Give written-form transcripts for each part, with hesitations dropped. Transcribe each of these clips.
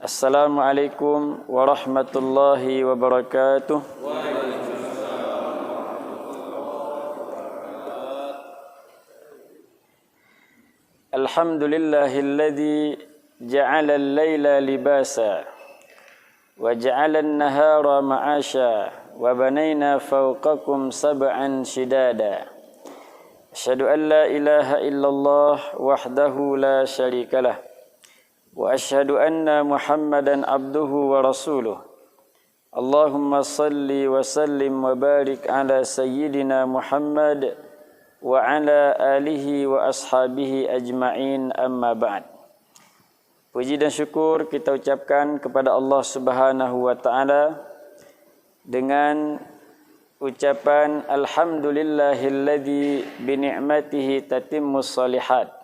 Assalamualaikum warahmatullahi wabarakatuh. Alhamdulillahilladzi ja'ala al-laila libasa wa ja'ala an-nahara ma'asha wa banayna fawqakum sab'an shidada. Asyhadu an la ilaha illallah wahdahu la syarikalah wa asyhadu anna Muhammadan abduhu wa rasuluh. Allahumma salli wa sallim wa barik ala sayyidina Muhammad wa ala alihi wa ashabihi ajma'in, amma ba'd. Puji dan syukur kita ucapkan kepada Allah Subhanahu wa taala dengan ucapan alhamdulillahilladzi bi ni'matihi tatimmus shalihat.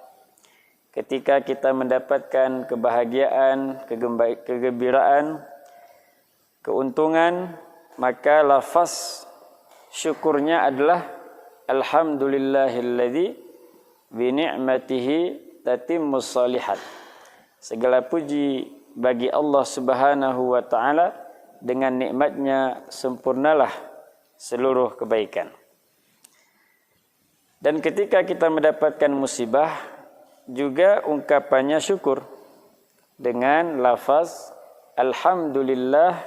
Ketika kita mendapatkan kebahagiaan, kegembiraan, keuntungan, maka lafaz syukurnya adalah alhamdulillahilladzi bi ni'matihi tatimmus shalihat. Segala puji bagi Allah Subhanahu wa taala, dengan nikmatnya sempurnalah seluruh kebaikan. Dan ketika kita mendapatkan musibah, juga ungkapannya syukur dengan lafaz alhamdulillah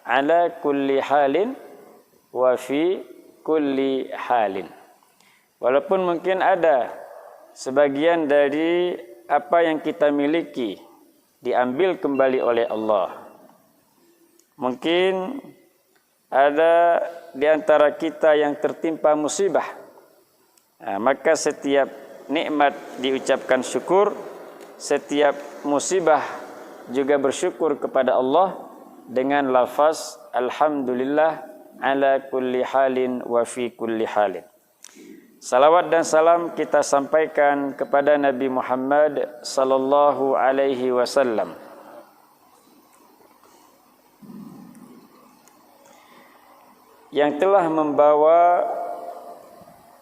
ala kulli halin wa fi kulli halin. Walaupun mungkin ada sebagian dari apa yang kita miliki diambil kembali oleh Allah. Mungkin ada di antara kita yang tertimpa musibah. Maka setiap nikmat diucapkan syukur, setiap musibah juga bersyukur kepada Allah dengan lafaz alhamdulillah ala kulli halin wa fi kulli halin. Salawat dan salam kita sampaikan kepada Nabi Muhammad sallallahu alaihi wasallam, yang telah membawa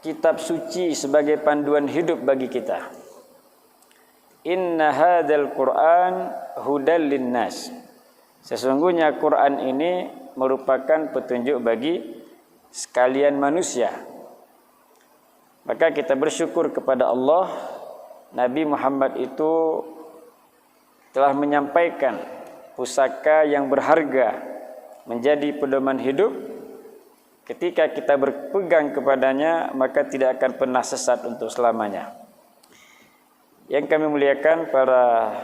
kitab suci sebagai panduan hidup bagi kita. Inna hadzal Qur'an hudal linnas. Sesungguhnya Quran ini merupakan petunjuk bagi sekalian manusia. Maka kita bersyukur kepada Allah, Nabi Muhammad itu telah menyampaikan pusaka yang berharga menjadi pedoman hidup. Ketika kita berpegang kepadanya, maka tidak akan pernah sesat untuk selamanya. Yang kami muliakan para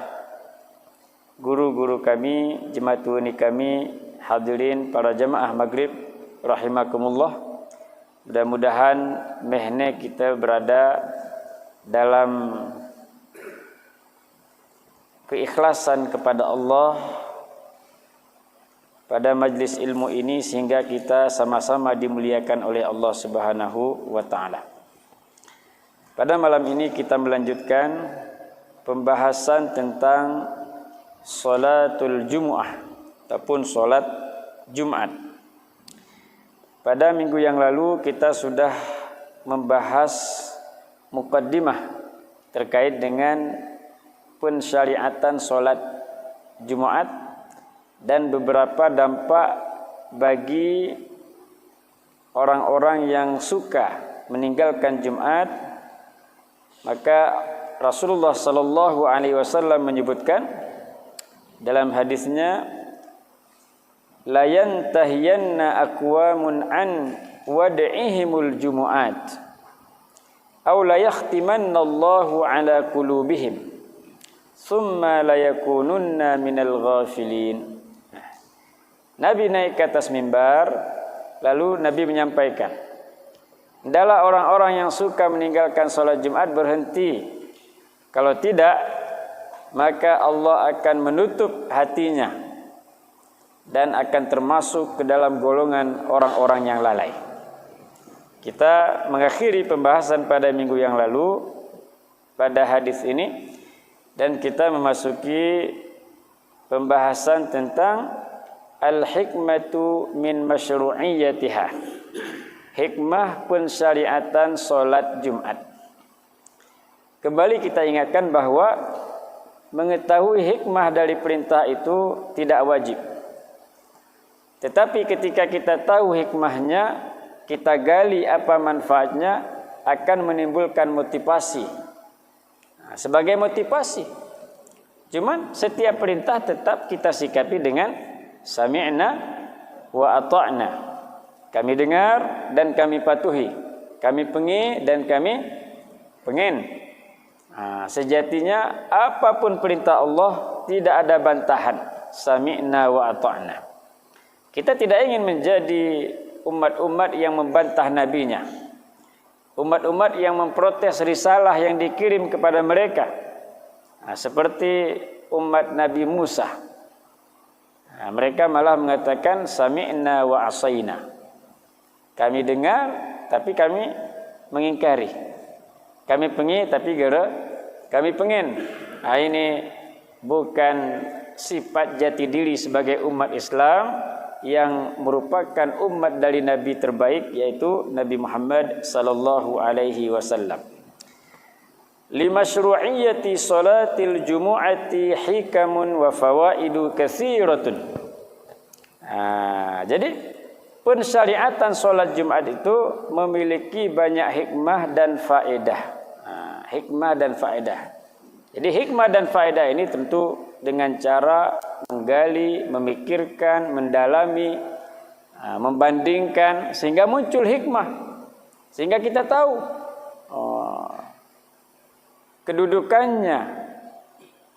guru-guru kami, jemaatuni kami, hadirin para jemaah maghrib rahimakumullah. Mudah-mudahan mehne kita berada dalam keikhlasan kepada Allah pada majlis ilmu ini, sehingga kita sama-sama dimuliakan oleh Allah Subhanahu wa taala. Pada malam ini kita melanjutkan pembahasan tentang salatul Jumu'ah ataupun salat Jumat. Pada minggu yang lalu kita sudah membahas muqaddimah terkait dengan pensyariatan salat Jumat dan beberapa dampak bagi orang-orang yang suka meninggalkan Jumat. Maka Rasulullah sallallahu alaihi wasallam menyebutkan dalam hadisnya, la yantahiyanna aqwamun an wad'ihimul jumu'at aw la yahtimanna Allahu ala qulubihim thumma la yakununna minal ghafilin. Nabi naik ke atas mimbar, lalu Nabi menyampaikan, hendaklah orang-orang yang suka meninggalkan salat Jumat berhenti. Kalau tidak, maka Allah akan menutup hatinya dan akan termasuk ke dalam golongan orang-orang yang lalai. Kita mengakhiri pembahasan pada minggu yang lalu pada hadis ini, dan kita memasuki pembahasan tentang al-hikmatu min masyru'iyyatiha, hikmah pensyariatan salat Jumat. Kembali kita ingatkan bahwa mengetahui hikmah dari perintah itu tidak wajib. Tetapi ketika kita tahu hikmahnya, kita gali apa manfaatnya, akan menimbulkan motivasi. Nah, sebagai motivasi. Cuman setiap perintah tetap kita sikapi dengan sami'na wa ata'na. Kami dengar dan kami patuhi. Kami pengi dan kami pengen. Nah, sejatinya apapun perintah Allah tidak ada bantahan. Sami'na wa ata'na. Kita tidak ingin menjadi umat-umat yang membantah nabinya. Umat-umat yang memprotes risalah yang dikirim kepada mereka. Nah, seperti umat Nabi Musa. Nah, mereka malah mengatakan sami'na wa asayna. Kami dengar tapi kami mengingkari. Kami pengen tapi kami pengen. Nah, ini bukan sifat jati diri sebagai umat Islam yang merupakan umat dari Nabi terbaik, yaitu Nabi Muhammad sallallahu alaihi wasallam. Limasyru'iyyati salatil jumu'ati hikamun wa fawaidu katsiratun. Jadi pensyariatan salat Jumat itu memiliki banyak hikmah dan faedah. Hikmah dan faedah. Jadi hikmah dan faedah ini tentu dengan cara menggali, memikirkan, mendalami, membandingkan sehingga muncul hikmah. Sehingga kita tahu kedudukannya.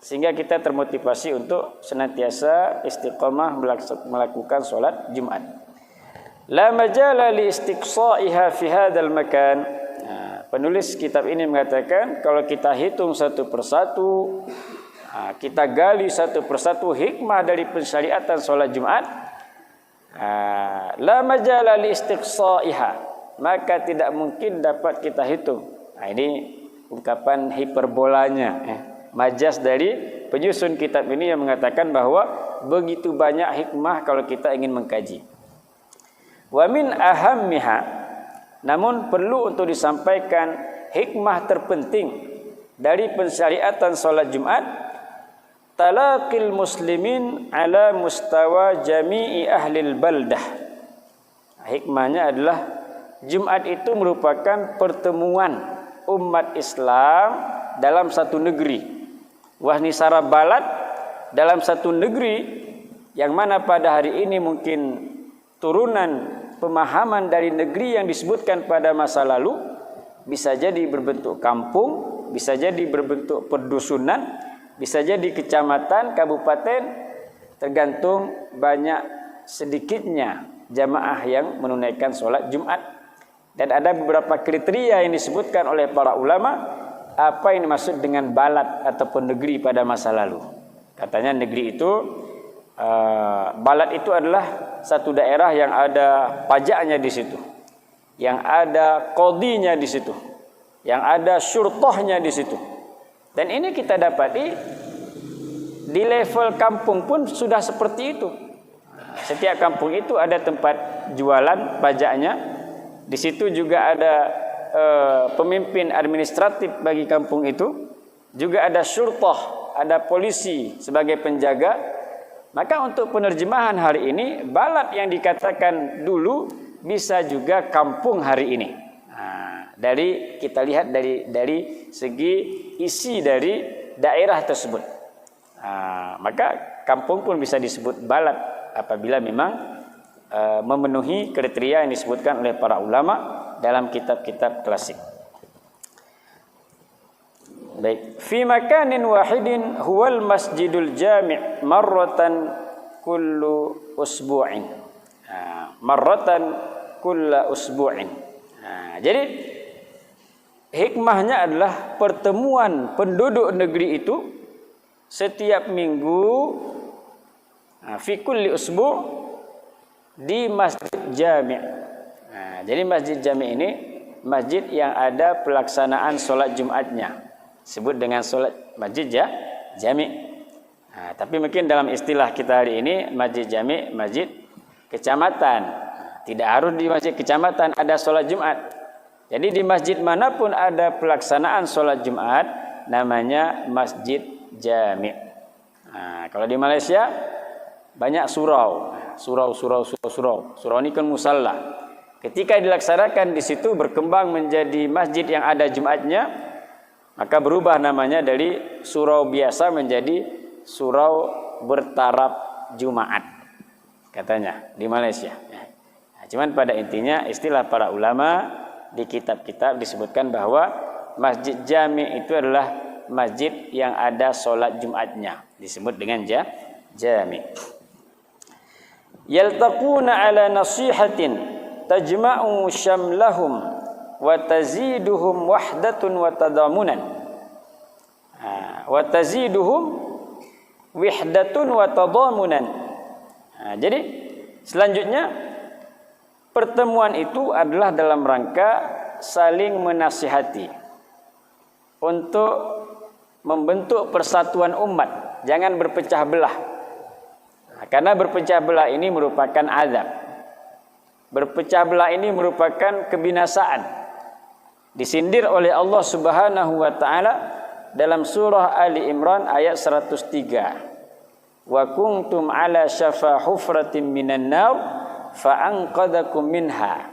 Sehingga kita termotivasi untuk senantiasa istiqamah melakukan salat Jumat. La majala li istiqsa'iha fi hadzal makan. Penulis kitab ini mengatakan kalau kita hitung satu persatu, kita gali satu persatu hikmah dari pensyariatan salat Jumat, la majala li istiqsa'iha, maka tidak mungkin dapat kita hitung. Ini ungkapan hiperbolanya, majas dari penyusun kitab ini yang mengatakan bahwa begitu banyak hikmah kalau kita ingin mengkaji. Wa min ahammiha, namun perlu untuk disampaikan hikmah terpenting dari pensyariatan salat Jumat, talaqil muslimin ala mustawa jami'i ahlil baldah. Hikmahnya adalah Jumat itu merupakan pertemuan umat Islam dalam satu negeri. Wahni sara balad dalam satu negeri yang mana pada hari ini mungkin turunan pemahaman dari negeri yang disebutkan pada masa lalu, bisa jadi berbentuk kampung, bisa jadi berbentuk perdusunan, bisa jadi kecamatan, kabupaten, tergantung banyak sedikitnya jamaah yang menunaikan sholat Jumat. Dan ada beberapa kriteria yang disebutkan oleh para ulama apa yang dimaksud dengan balad ataupun negeri pada masa lalu. Katanya negeri itu, balad itu adalah satu daerah yang ada pajaknya di situ, yang ada qadhinya di situ, yang ada syurtahnya di situ. Dan ini kita dapati di level kampung pun sudah seperti itu. Setiap kampung itu ada tempat jualan pajaknya. Di situ juga ada pemimpin administratif bagi kampung itu, juga ada syurtah, ada polisi sebagai penjaga. Maka untuk penerjemahan hari ini, balad yang dikatakan dulu bisa juga kampung hari ini. Dari kita lihat dari segi isi dari daerah tersebut. Maka kampung pun bisa disebut balad apabila memang memenuhi kriteria yang disebutkan oleh para ulama dalam kitab-kitab klasik. Baik, fi makanin wahidin huwal masjidul jami' marratan kullu usbu'in. Marratan kulla usbu'in. Jadi hikmahnya adalah pertemuan penduduk negeri itu setiap minggu, fi kulli usbu' di masjid jami'. Jadi masjid jami' ini masjid yang ada pelaksanaan solat Jumatnya. Sebut dengan solat masjid jami'. Tapi mungkin dalam istilah kita hari ini masjid jami', masjid kecamatan. Tidak harus di masjid kecamatan ada solat Jumat. Jadi di masjid manapun ada pelaksanaan solat Jumat, namanya masjid jami'. Kalau di Malaysia banyak surau. Surau ini kan musalla. Ketika dilaksanakan di situ berkembang menjadi masjid yang ada Jumatnya, maka berubah namanya dari surau biasa menjadi surau bertaraf Jumat, katanya di Malaysia. Cuman pada intinya istilah para ulama di kitab-kitab disebutkan bahwa masjid jami' itu adalah masjid yang ada solat Jumatnya, disebut dengan jami'. Yaltaquna ala nasihatin tajma'u syamlahum wa taziduhum wahdatun wa tadamunan. Wa taziduhum wahdatun wa tadamunan. Jadi selanjutnya pertemuan itu adalah dalam rangka saling menasihati untuk membentuk persatuan umat, jangan berpecah belah. Karena berpecah belah ini merupakan azab. Berpecah belah ini merupakan kebinasaan. Disindir oleh Allah Subhanahu wa taala dalam surah Ali Imran ayat 103. Wa kuntum ala syafa hufratin minan nar fa anqadhakum minha.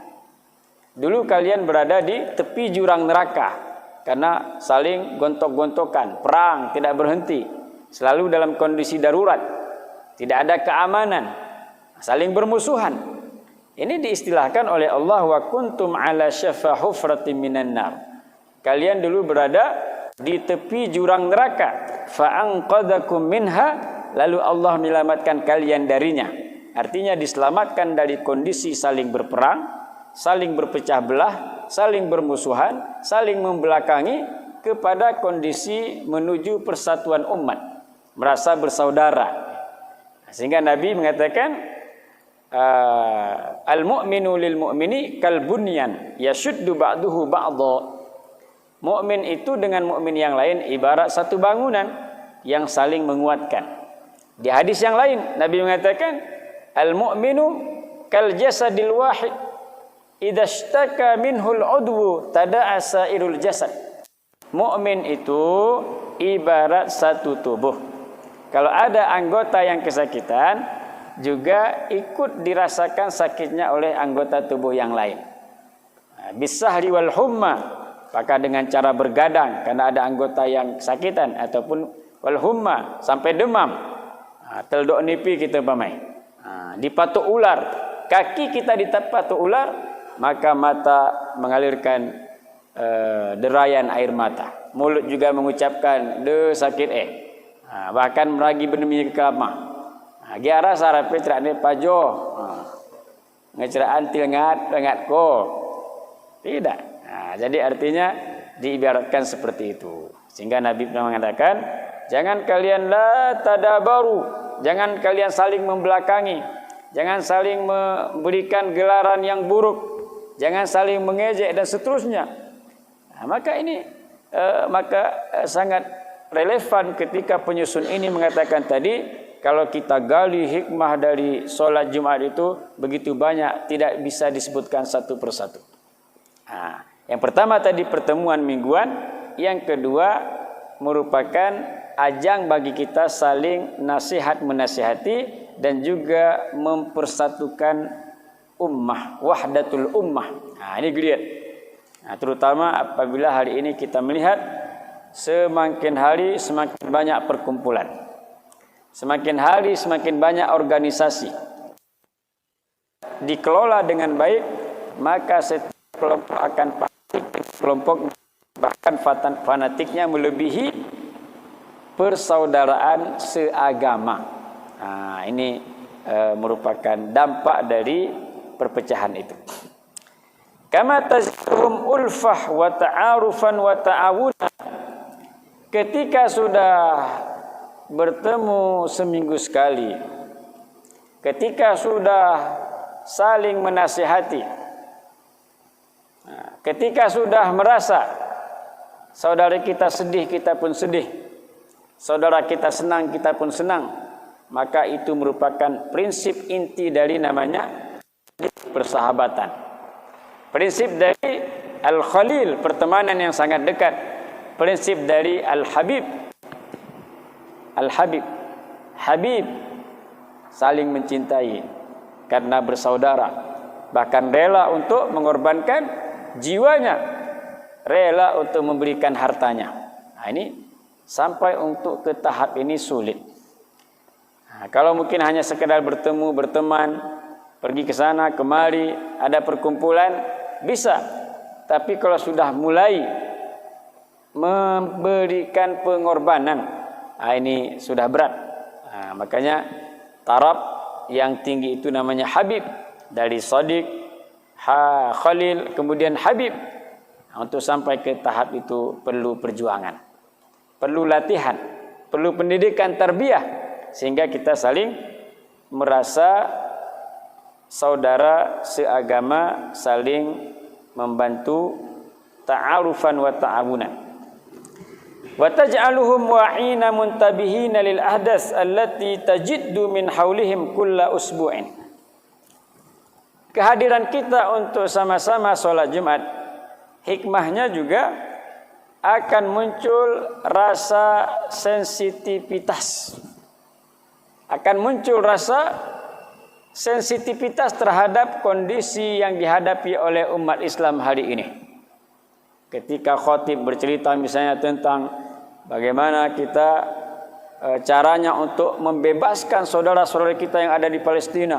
Dulu kalian berada di tepi jurang neraka karena saling gontok-gontokan, perang tidak berhenti, selalu dalam kondisi darurat. Tidak ada keamanan, saling bermusuhan. Ini diistilahkan oleh Allah wa kuntum ala syafa hufratin minan nar. Kalian dulu berada di tepi jurang neraka, fa anqadhakum minha, lalu Allah menyelamatkan kalian darinya. Artinya diselamatkan dari kondisi saling berperang, saling berpecah belah, saling bermusuhan, saling membelakangi kepada kondisi menuju persatuan umat, merasa bersaudara. Sehingga Nabi mengatakan al-mu'minu lil mu'mini kal bunyan yashuddu ba'duhu ba'dha. Mukmin itu dengan mukmin yang lain ibarat satu bangunan yang saling menguatkan. Di hadis yang lain Nabi mengatakan al-mu'minu kal jasadil wahid idza ishtaka minhul udwu tada'a sairul jasad. Mukmin itu ibarat satu tubuh. Kalau ada anggota yang kesakitan, juga ikut dirasakan sakitnya oleh anggota tubuh yang lain. Bisahri wal humma, maka dengan cara bergadang karena ada anggota yang kesakitan, ataupun wal humma sampai demam, teldok nipi kita pamai, dipatuk ular, kaki kita dipatuk ular, maka mata mengalirkan derayan air mata, mulut juga mengucapkan de sakit bahkan meragi berdemi kelama. Giara sarape cerane pajo. Ngeceraan tilngat ko. Tidak. Jadi artinya diibaratkan seperti itu. Sehingga Nabi pernah mengatakan, jangan kalian la tadabaru, jangan kalian saling membelakangi, jangan saling memberikan gelaran yang buruk, jangan saling mengejek dan seterusnya. Maka ini sangat relevan ketika penyusun ini mengatakan tadi, kalau kita gali hikmah dari solat Jumat itu begitu banyak, tidak bisa disebutkan satu persatu. Yang pertama tadi pertemuan mingguan, yang kedua merupakan ajang bagi kita saling nasihat menasihati dan juga mempersatukan ummah, wahdatul ummah. Ini lihat. Terutama apabila hari ini kita melihat semakin hari semakin banyak perkumpulan, semakin hari semakin banyak organisasi dikelola dengan baik, maka setiap kelompok akan fanatik, kelompok bahkan fanatiknya melebihi persaudaraan seagama. Ini merupakan dampak dari perpecahan itu. Kama taziduhum ulfah wa ta'arufan wa ta'awunan. Ketika sudah bertemu seminggu sekali, ketika sudah saling menasihati, ketika sudah merasa saudara kita sedih, kita pun sedih, saudara kita senang, kita pun senang, maka itu merupakan prinsip inti dari namanya persahabatan. Prinsip dari Al-Khalil, pertemanan yang sangat dekat. Prinsip dari Al-Habib, Al-Habib. Habib, saling mencintai karena bersaudara, bahkan rela untuk mengorbankan jiwanya, rela untuk memberikan hartanya. Nah, ini sampai untuk ke tahap ini sulit. Nah, kalau mungkin hanya sekedar bertemu, berteman, pergi ke sana kemari, ada perkumpulan, bisa. Tapi kalau sudah mulai memberikan pengorbanan, nah ini sudah berat. Nah, makanya taraf yang tinggi itu namanya Habib. Dari Sadiq, Khalil, kemudian Habib. Nah, untuk sampai ke tahap itu perlu perjuangan, perlu latihan, perlu pendidikan tarbiyah, sehingga kita saling merasa saudara seagama, saling membantu, ta'arufan wa ta'awunan. Wa taj'aluhum wa'ina muntabihina lil ahdas allati tajiddu min haulihim kulla usbu'in. Kehadiran kita untuk sama-sama sholat Jumat, hikmahnya juga akan muncul rasa sensitivitas, akan muncul rasa sensitivitas terhadap kondisi yang dihadapi oleh umat Islam hari ini. Ketika khatib bercerita misalnya tentang bagaimana kita caranya untuk membebaskan saudara-saudara kita yang ada di Palestina,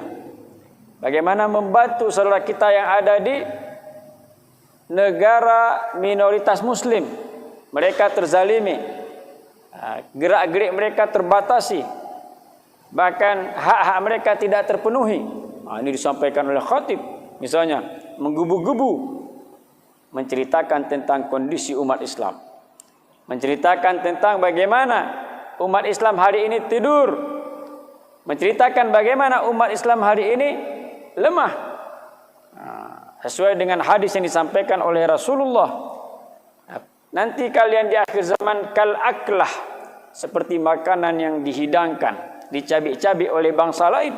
bagaimana membantu saudara kita yang ada di negara minoritas muslim, mereka terzalimi, gerak-gerik mereka terbatasi, bahkan hak-hak mereka tidak terpenuhi. Ini disampaikan oleh khatib, misalnya menggebu-gebu menceritakan tentang kondisi umat Islam, menceritakan tentang bagaimana umat Islam hari ini tidur, menceritakan bagaimana umat Islam hari ini lemah, sesuai dengan hadis yang disampaikan oleh Rasulullah. Nanti kalian di akhir zaman kal aklah, seperti makanan yang dihidangkan, dicabik-cabik oleh bangsa lain.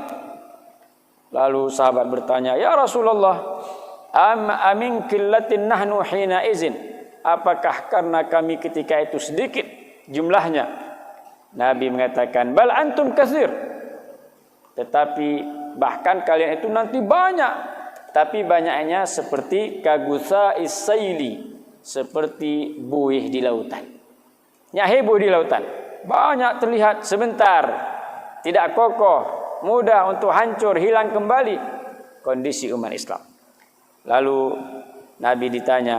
Lalu sahabat bertanya, ya Rasulullah, amin killatin nahnu hina izin, apakah karena kami ketika itu sedikit jumlahnya? Nabi mengatakan, bal antum katsir, tetapi bahkan kalian itu nanti banyak, tapi banyaknya seperti kagusa isaili, seperti buih di lautan. Nyahe buih di lautan, banyak terlihat sebentar, tidak kokoh, mudah untuk hancur, hilang kembali. Kondisi umat Islam. Lalu Nabi ditanya,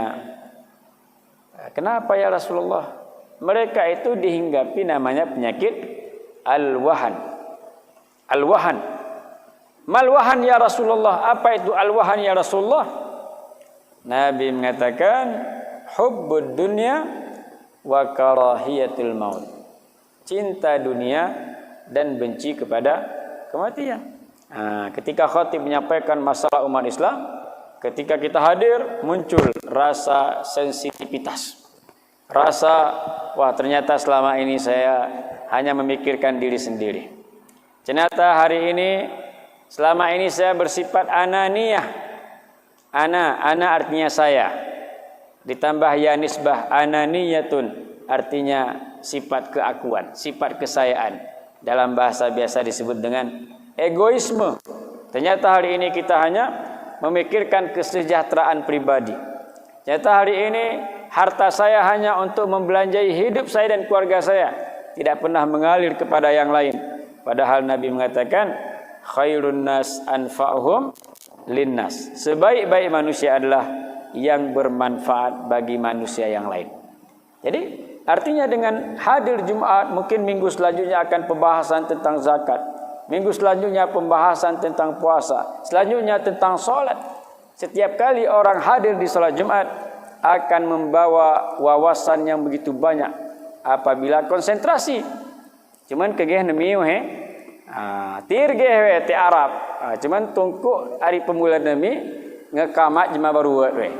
kenapa ya Rasulullah? Mereka itu dihinggapi namanya penyakit al-wahan. Al-wahan. Mal-wahan ya Rasulullah? Apa itu al-wahan ya Rasulullah? Nabi mengatakan, hubbud dunya wa karahiyatul maut. Cinta dunia dan benci kepada kematian. Ketika khatib menyampaikan masalah umat Islam, ketika kita hadir, muncul rasa sensitivitas. Rasa, wah ternyata selama ini saya hanya memikirkan diri sendiri. Ternyata hari ini, selama ini saya bersifat ananiyah. Ana artinya saya. Ditambah ya nisbah ananiyatun, artinya sifat keakuan, sifat kesayaan. Dalam bahasa biasa disebut dengan egoisme. Ternyata hari ini kita hanya memikirkan kesejahteraan pribadi. Ternyata hari ini harta saya hanya untuk membelanjai hidup saya dan keluarga saya, tidak pernah mengalir kepada yang lain. Padahal Nabi mengatakan, khairun nas anfa'uhum linnas. Sebaik-baik manusia adalah yang bermanfaat bagi manusia yang lain. Jadi artinya dengan hadir Jumat, mungkin minggu selanjutnya akan pembahasan tentang zakat, minggu selanjutnya pembahasan tentang puasa, selanjutnya tentang solat. Setiap kali orang hadir di solat Jumat akan membawa wawasan yang begitu banyak apabila konsentrasi. Cuman kegeh nemiu tir geh ti Arab. Cuman tungku hari pemula nemi ngekamat jema baru we.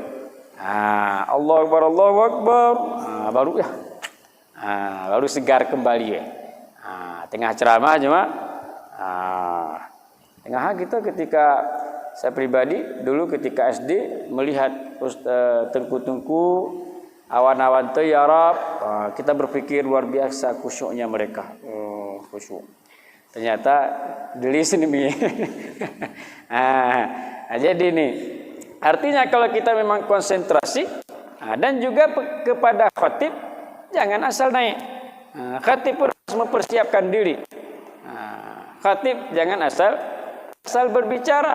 Allahu Akbar, Allahu Akbar. Baru ya. Baru segar kembali we. Tengah ceramah cuma tengah kita ketika saya pribadi dulu ketika SD melihat tengku-tengku awan-awan teh ya Arab, kita berpikir luar biasa khusyuknya mereka. khusyuk. Ternyata gelis ini. Jadi ini artinya kalau kita memang konsentrasi dan juga kepada khatib jangan asal naik. Khatib pun harus mempersiapkan diri. Khatib jangan asal berbicara.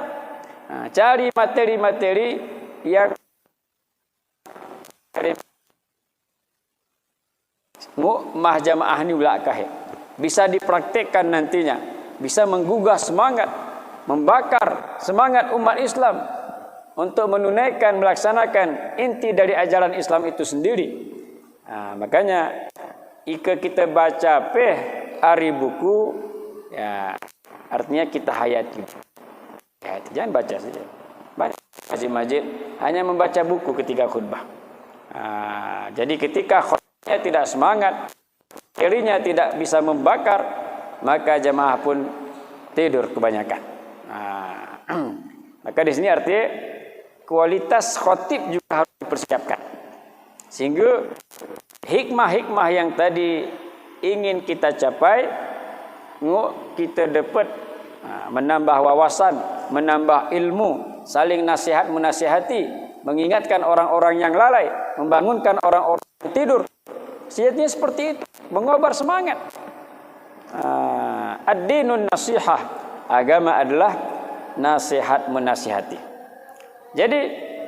Cari materi-materi yang mahjamaah ni ulakah bisa dipraktekkan nantinya, bisa menggugah semangat, membakar semangat umat Islam untuk menunaikan, melaksanakan inti dari ajaran Islam itu sendiri. Makanya jika kita baca hari buku, ya artinya kita hayati. Ya, jangan baca saja. Masjid-masjid hanya membaca buku ketika khutbah. Jadi ketika khutbahnya tidak semangat, dirinya tidak bisa membakar, maka jamaah pun tidur kebanyakan. Maka di sini artinya kualitas khatib juga harus dipersiapkan. Sehingga hikmah-hikmah yang tadi ingin kita capai, kita dapat menambah wawasan, menambah ilmu, saling nasihat menasihati, mengingatkan orang-orang yang lalai, membangunkan orang-orang yang tidur. Siatnya seperti itu, mengobar semangat. Ad-dinun nasihah, agama adalah nasihat menasihati. Jadi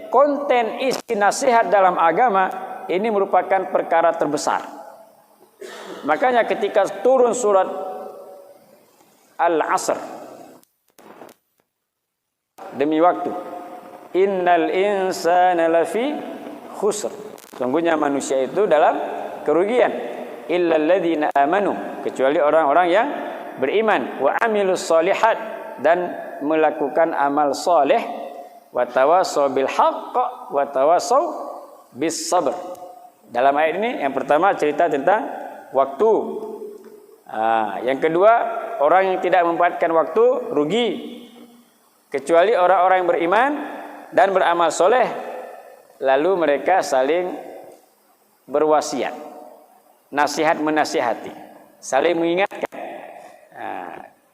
konten isi nasihat dalam agama ini merupakan perkara terbesar. Makanya ketika turun surat Al-Asr, demi waktu, innal insana lafi khusr, sungguhnya manusia itu dalam kerugian, illal ladzina amanu, kecuali orang-orang yang beriman, wa amilus solihat, dan melakukan amal soleh, wa tawassaw bil haqq wa tawassaw bis sabr. Dalam ayat ini yang pertama cerita tentang waktu. Yang kedua, orang yang tidak memanfaatkan waktu rugi, kecuali orang-orang yang beriman dan beramal soleh, lalu mereka saling berwasiat, nasihat menasihati, saling mengingatkan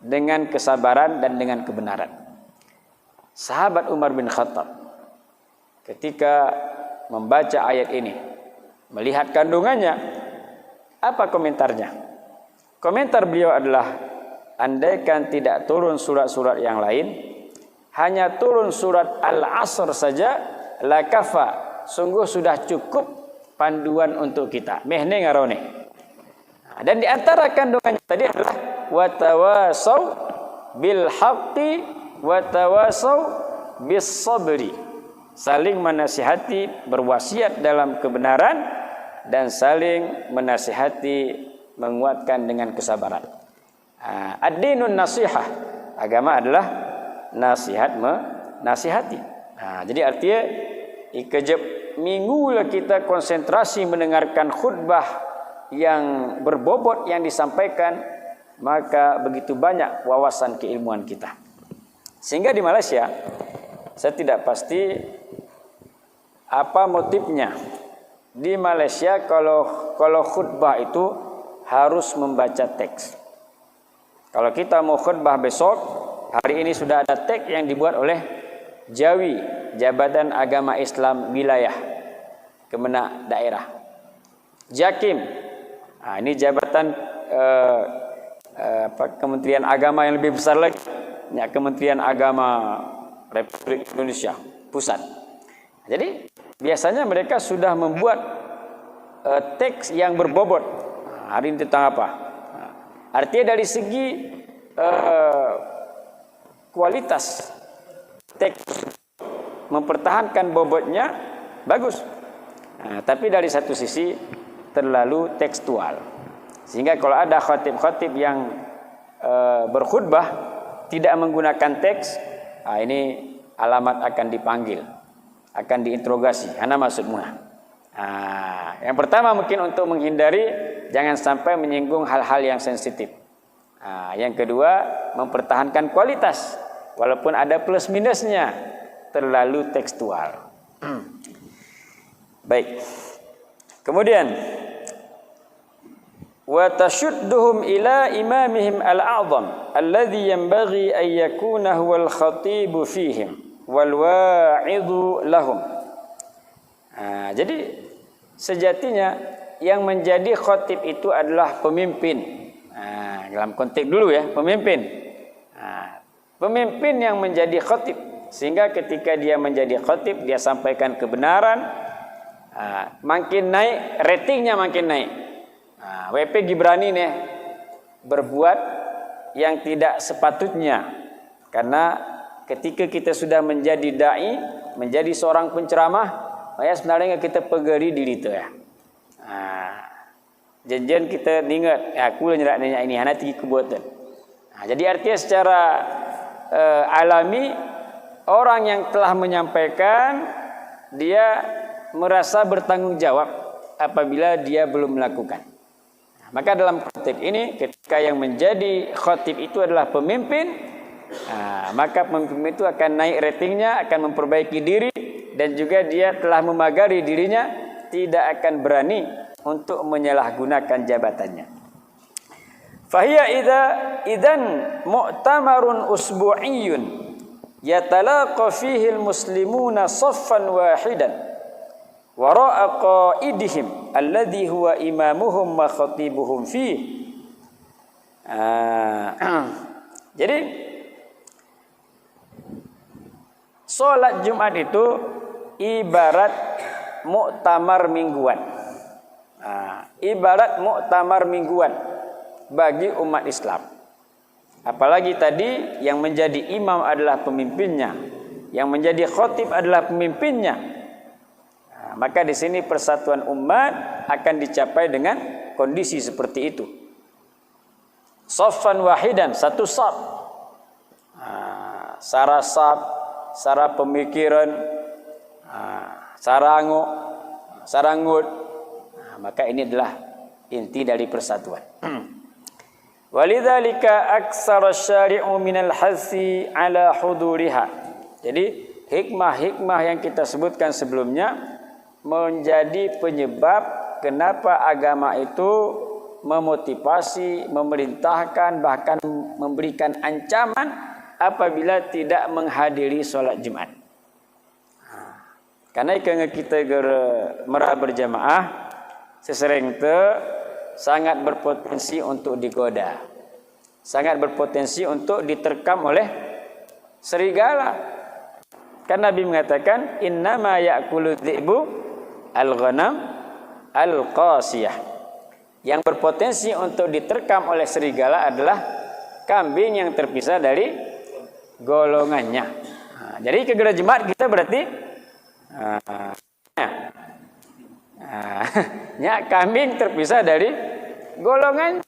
dengan kesabaran dan dengan kebenaran. Sahabat Umar bin Khattab ketika membaca ayat ini, melihat kandungannya, apa komentarnya? Komentar beliau adalah, andaikan tidak turun surat-surat yang lain, hanya turun surat Al-Asr saja, la kafa, sungguh sudah cukup panduan untuk kita. Mehne ngarone. Dan di antara kandungannya tadi adalah watawasaw bil haqqi watawasaw bis sabri, saling menasihati, berwasiat dalam kebenaran, dan saling menasihati, menguatkan dengan kesabaran. Ad-dinun nasihah, agama adalah nasihat menasihati. Jadi artinya ikejep minggu lah kita konsentrasi mendengarkan khutbah yang berbobot yang disampaikan, maka begitu banyak wawasan keilmuan kita. Sehingga di Malaysia, saya tidak pasti apa motifnya. Di Malaysia kalau khutbah itu harus membaca teks. Kalau kita mau khutbah besok, hari ini sudah ada teks yang dibuat oleh Jawi, Jabatan Agama Islam Wilayah Kemenak Daerah. Jakim, ini jabatan Kementerian Agama yang lebih besar lagi, ya, Kementerian Agama Republik Indonesia Pusat. Jadi biasanya mereka sudah membuat teks yang berbobot. Hari ini tentang apa? Artinya dari segi kualitas teks mempertahankan bobotnya bagus. Tapi dari satu sisi terlalu tekstual. Sehingga kalau ada khatib-khatib yang berkhutbah tidak menggunakan teks, ini alamat akan dipanggil, akan diinterogasi. Ana maksudmu? Yang pertama mungkin untuk menghindari jangan sampai menyinggung hal-hal yang sensitif. Yang kedua, mempertahankan kualitas walaupun ada plus minusnya, terlalu tekstual. Baik. Kemudian wa tashudduhum ila imamihim al-a'zam alladhi yanbaghi an yakuna huwal khatibu fihim wal wa'idhu lahum. Jadi sejatinya yang menjadi khatib itu adalah pemimpin. Dalam konteks dulu ya, pemimpin. Pemimpin yang menjadi khatib, sehingga ketika dia menjadi khatib dia sampaikan kebenaran, makin naik ratingnya, makin naik. WP Gibrani nih berbuat yang tidak sepatutnya, karena ketika kita sudah menjadi dai, menjadi seorang penceramah, ya sebenarnya kita pegari diri itu ya. Janjian kita ingat, aku lah nanya ini, anak tinggi kebuatan. Jadi artinya secara alami, orang yang telah menyampaikan dia merasa bertanggung jawab apabila dia belum melakukan. Maka dalam konteks ini, ketika yang menjadi khatib itu adalah pemimpin, maka pemimpin itu akan naik ratingnya, akan memperbaiki diri, dan juga dia telah memagari dirinya, tidak akan berani untuk menyalahgunakan jabatannya. Fahiya idan mu'tamarun usbu'iyyun yatalaqa fihi al-muslimuna saffan wahidan wara'a qaidihim alladhi huwa imamuhum wa khatibuhum fihi. Jadi salat Jumat itu ibarat muktamar mingguan. Ibarat muktamar mingguan bagi umat Islam. Apalagi tadi yang menjadi imam adalah pemimpinnya, yang menjadi khatib adalah pemimpinnya. Maka di sini persatuan umat akan dicapai dengan kondisi seperti itu. Saffan wahidan, satu saf. Secara saf, secara pemikiran, sarangut. Maka ini adalah inti dari persatuan. Walidzalika aksara syari'u minal hasi ala huduriha. Jadi hikmah-hikmah yang kita sebutkan sebelumnya menjadi penyebab kenapa agama itu memotivasi, memerintahkan, bahkan memberikan ancaman apabila tidak menghadiri sholat Jumat. Karena kita merah berjamaah sesering itu sangat berpotensi untuk digoda, sangat berpotensi untuk diterkam oleh serigala. Karena Nabi mengatakan innama ya'kulu dhi'bu al-ghanam al-qasiyah. Yang berpotensi untuk diterkam oleh serigala adalah kambing yang terpisah dari golongannya. Jadi ke gereja Jumat kita berarti kambing terpisah dari golongan,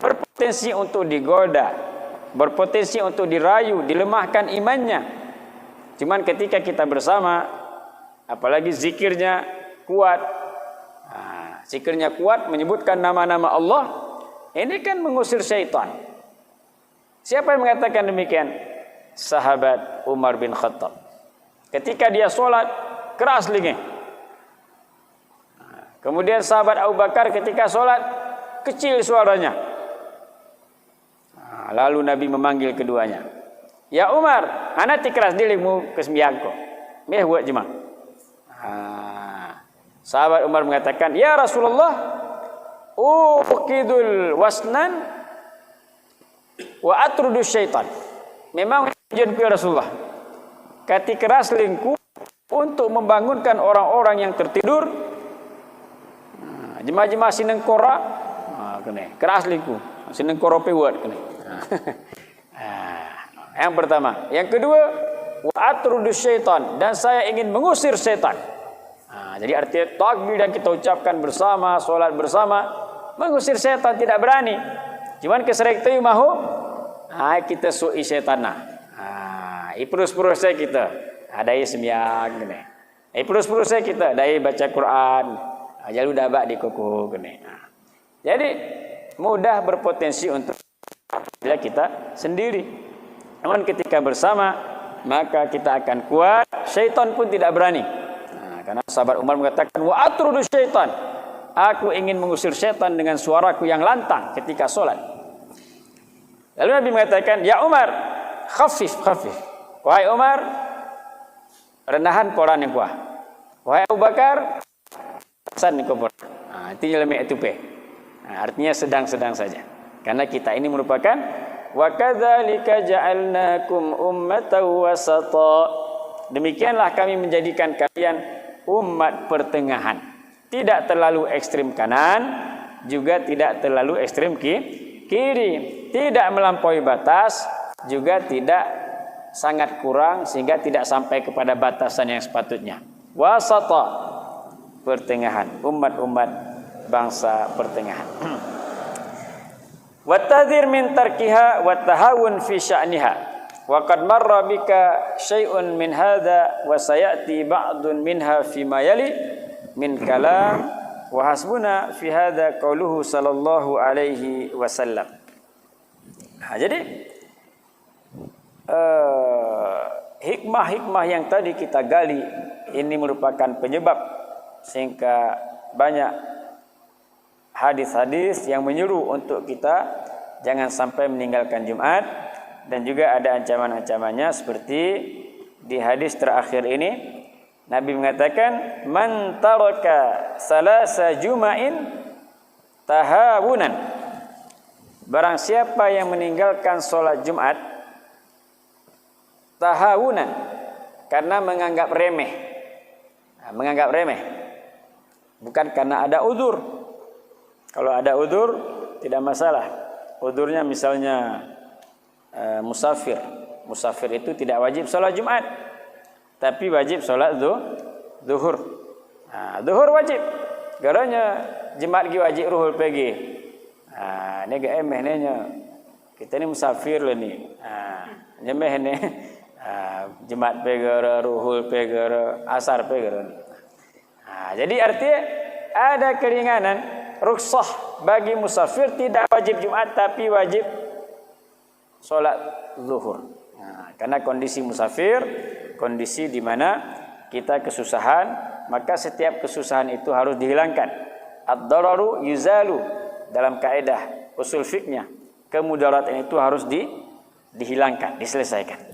berpotensi untuk digoda, berpotensi untuk dirayu, dilemahkan imannya. Cuman ketika kita bersama, apalagi zikirnya kuat, zikirnya kuat menyebutkan nama-nama Allah, ini kan mengusir syaitan. Siapa yang mengatakan demikian? Sahabat Umar bin Khattab. Ketika dia sholat keras lagi. Kemudian sahabat Abu Bakar ketika sholat kecil suaranya. Lalu Nabi memanggil keduanya. Ya Umar, anak keras dirimu kesmiangko. Meh buat jemaah. Sahabat Umar mengatakan, ya Rasulullah, uqidul wasnan wa atrudu syaitan. Memang tujuanku ya Rasulullah, kati keras lingku untuk membangunkan orang-orang yang tertidur. Jemaah-jemaah sineng kora, kene keras lingku, sineng kora pewat kene. Yang pertama, yang kedua, wa atrudu syaitan, dan saya ingin mengusir syaitan. Jadi artinya takbir yang kita ucapkan bersama, solat bersama, mengusir syaitan tidak berani. Cuman keserek tu mahu, kita sui syaitan nah. Ipurus-purus saya kita, ada sembiang kene. Ipurus-purus saya kita, ada baca Quran. Jalur dabak di kuku kene. Jadi mudah berpotensi untuk bila kita sendiri. Namun ketika bersama maka kita akan kuat. Syaitan pun tidak berani. Karena sahabat Umar mengatakan wa atrudu syaitan. Aku ingin mengusir setan dengan suaraku yang lantang ketika sholat. Lalu Nabi mengatakan, ya Umar, khafif. Wahai Umar, renahan poran yang kuah. Wahai Abu Bakar, san kubur. Itu lemek tupe. Artinya sedang-sedang saja. Karena kita ini merupakan wa kadzalika ja'alnakum ummatan wasata. Demikianlah kami menjadikan kalian umat pertengahan. Tidak terlalu ekstrim kanan, juga tidak terlalu ekstrim kiri. Tidak melampaui batas, juga tidak sangat kurang sehingga tidak sampai kepada batasan yang sepatutnya. Wasata, pertengahan, umat-umat bangsa pertengahan. Wa tadhir min tarkiha wa tahawun fi sya'niha. Wa qad marra bika syai'un min hadha wa sayati ba'dun minha fi ma yali min kalam wa hasbuna fi hadha qauluhu sallallahu alaihi wasallam. Jadi hikmah-hikmah yang tadi kita gali ini merupakan penyebab sehingga banyak hadis-hadis yang menyuruh untuk kita jangan sampai meninggalkan Jumat, dan juga ada ancaman-ancamannya seperti di hadis terakhir ini Nabi mengatakan, man taraka salasa juma'in tahawunan. Barang siapa yang meninggalkan sholat Jumat tahawunan, karena menganggap remeh. Menganggap remeh, bukan karena ada udzur. Kalau ada udzur tidak masalah. Udzurnya misalnya musafir. Musafir itu tidak wajib sholat Jumat, tapi wajib sholat zuhur. Zuhur wajib. Garanya Jumat gi wajib ruhul pagi. Ini gak emeh nya. Kita ni musafir lah ni. Nyemeh ni. Jumat pegara, ruhul pegara, asar pegara. Jadi artinya ada keringanan, rukhsah bagi musafir, tidak wajib Jumat tapi wajib sholat zuhur. Karena kondisi musafir, kondisi di mana kita kesusahan, maka setiap kesusahan itu harus dihilangkan. Ad-dararu yuzalu, dalam kaidah usul fiknya, kemudaratan itu harus dihilangkan, diselesaikan.